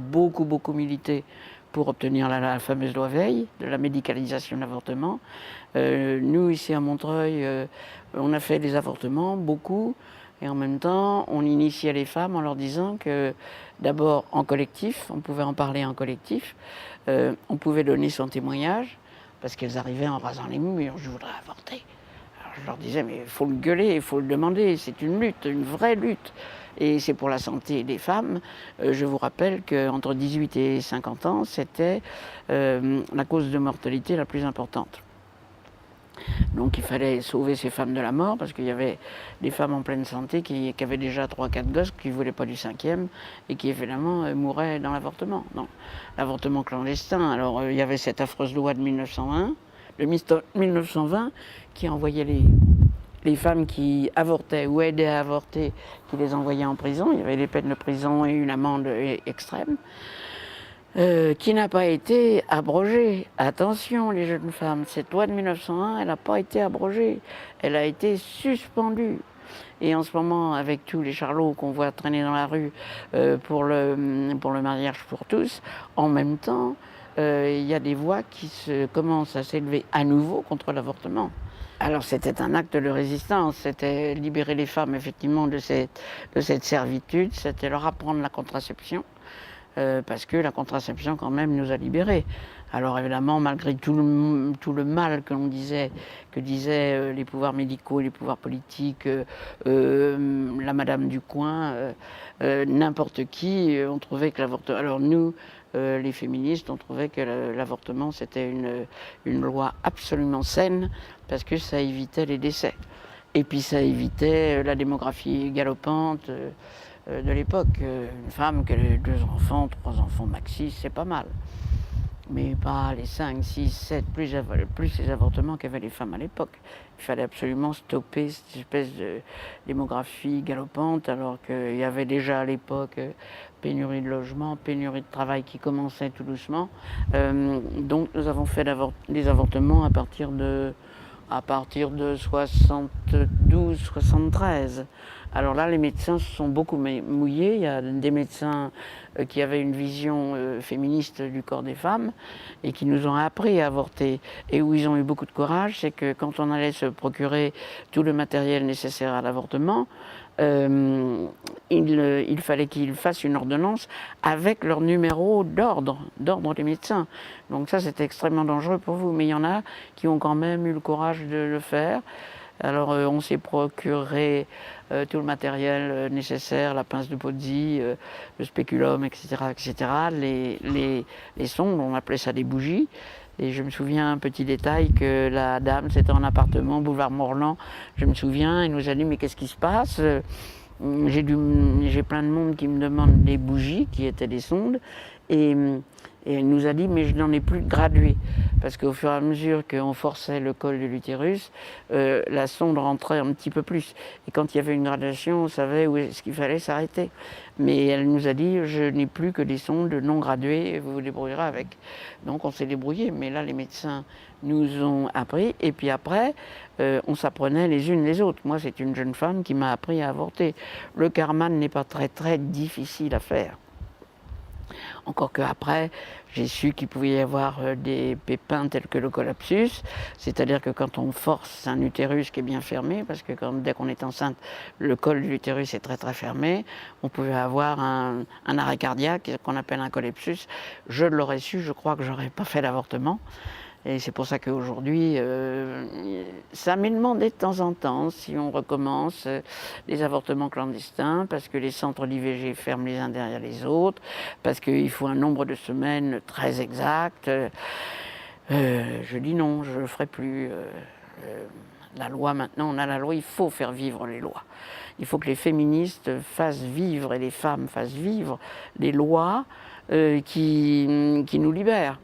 beaucoup milité pour obtenir la fameuse loi Veil, de la médicalisation de l'avortement. Nous, ici à Montreuil, on a fait des avortements, beaucoup, et en même temps, on initiait les femmes en leur disant que, d'abord, en collectif, on pouvait en parler en collectif, on pouvait donner son témoignage, parce qu'elles arrivaient en rasant les murs, je voudrais avorter. Alors je leur disais, mais il faut le gueuler, il faut le demander, c'est une lutte, une vraie lutte. Et c'est pour la santé des femmes. Je vous rappelle qu'entre 18 et 50 ans, c'était la cause de mortalité la plus importante. Donc il fallait sauver ces femmes de la mort, parce qu'il y avait des femmes en pleine santé qui avaient déjà 3-4 gosses, qui ne voulaient pas du 5e, et qui évidemment mouraient dans l'avortement. L'avortement clandestin. Alors il y avait cette affreuse loi de 1920, qui envoyait les femmes qui avortaient ou aidaient à avorter, qui les envoyaient en prison. Il y avait des peines de prison et une amende extrême. Qui n'a pas été abrogée. Attention les jeunes femmes, cette loi de 1901, elle n'a pas été abrogée, elle a été suspendue. Et en ce moment, avec tous les charlots qu'on voit traîner dans la rue pour le mariage pour tous, en même temps, il y a des voix qui commencent à s'élever à nouveau contre l'avortement. Alors c'était un acte de résistance, c'était libérer les femmes effectivement de cette servitude, c'était leur apprendre la contraception. Parce que la contraception quand même nous a libérés. Alors évidemment, malgré tout le mal que disaient les pouvoirs médicaux, les pouvoirs politiques, la madame du coin, n'importe qui, on trouvait que l'avortement... Alors nous, les féministes, on trouvait que l'avortement c'était une loi absolument saine, parce que ça évitait les décès. Et puis ça évitait la démographie galopante de l'époque. Une femme qui a 2 enfants, 3 enfants maxi, c'est pas mal. Mais pas les 5, 6, 7, plus les avortements qu'avaient les femmes à l'époque. Il fallait absolument stopper cette espèce de démographie galopante, alors qu'il y avait déjà à l'époque pénurie de logement, pénurie de travail qui commençait tout doucement. Donc nous avons fait des avortements à partir de 72, 73. Alors là, les médecins se sont beaucoup mouillés. Il y a des médecins qui avaient une vision féministe du corps des femmes et qui nous ont appris à avorter. Et où ils ont eu beaucoup de courage, c'est que quand on allait se procurer tout le matériel nécessaire à l'avortement, il fallait qu'ils fassent une ordonnance avec leur numéro d'ordre des médecins. Donc ça, c'était extrêmement dangereux pour vous. Mais il y en a qui ont quand même eu le courage de le faire. Alors on s'est procuré tout le matériel nécessaire, la pince de Pozzi, le spéculum, etc., les sondes, on appelait ça des bougies. Et je me souviens, un petit détail, que la dame, c'était en appartement, boulevard Morland, je me souviens, elle nous a dit, mais qu'est-ce qui se passe? J'ai plein de monde qui me demande des bougies, qui étaient des sondes, et elle nous a dit, mais je n'en ai plus de graduées. Parce qu'au fur et à mesure qu'on forçait le col de l'utérus, la sonde rentrait un petit peu plus. Et quand il y avait une gradation, on savait où est-ce qu'il fallait s'arrêter. Mais elle nous a dit, je n'ai plus que des sondes non graduées, et vous vous débrouillerez avec. Donc on s'est débrouillé, mais là les médecins nous ont appris, et puis après, on s'apprenait les unes les autres. Moi, c'est une jeune femme qui m'a appris à avorter. Le Karman n'est pas très difficile à faire. Encore qu'après, j'ai su qu'il pouvait y avoir des pépins tels que le collapsus, c'est-à-dire que quand on force un utérus qui est bien fermé, parce que dès qu'on est enceinte, le col de l'utérus est très fermé, on pouvait avoir un arrêt cardiaque qu'on appelle un collapsus. Je l'aurais su, je crois que j'aurais pas fait l'avortement. Et c'est pour ça qu'aujourd'hui, ça m'est demandé de temps en temps si on recommence les avortements clandestins, parce que les centres d'IVG ferment les uns derrière les autres, parce qu'il faut un nombre de semaines très exact. Je dis non, je ne le ferai plus. La loi, maintenant, on a la loi, il faut faire vivre les lois. Il faut que les féministes fassent vivre, et les femmes fassent vivre les lois qui nous libèrent.